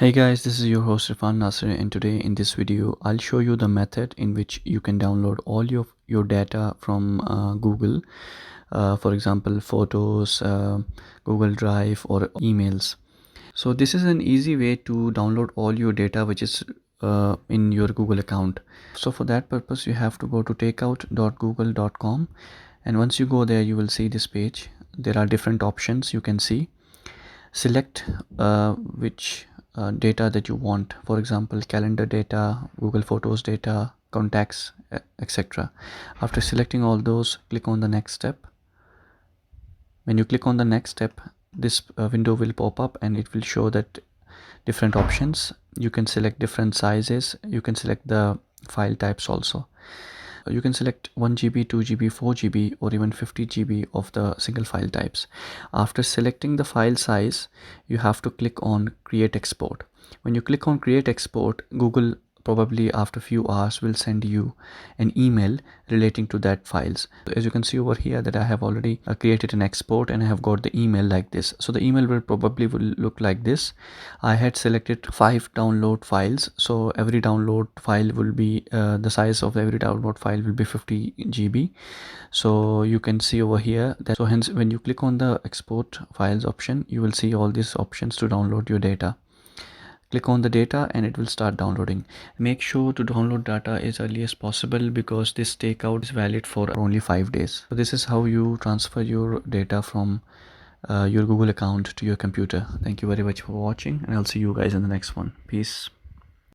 Hey guys, this is your host Irfan Nasir, and today in this video I'll show you the method in which you can download all your data from Google, for example photos, Google Drive or emails. So this is an easy way to download all your data which is in your Google account. So for that purpose you have to go to takeout.google.com, and once you go there you will see this page. There are different options you can see. Select which data that you want, for example calendar data, Google Photos data, contacts, etc. After selecting all those, click on the next step. When you click on the next step, this window will pop up and it will show that different options. You can select different sizes, you can select the file types also. You can select 1 GB, 2 GB, 4 GB or even 50 GB of the single file types. After selecting the file size, you have to click on create export. When you click on create export, Google probably after few hours will send you an email relating to that files. As you can see over here that I have already created an export and I have got the email like this. So the email will probably look like this. I had selected 5 download files, so every download file will be the size of every download file will be 50 GB. So you can see over here that, so hence when you click on the export files option, you will see all these options to download your data. Click on the data and it will start downloading. Make sure to download data as early as possible because this takeout is valid for only 5 days. So this is how you transfer your data from your Google account to your computer. Thank you very much for watching, and I'll see you guys in the next one. Peace.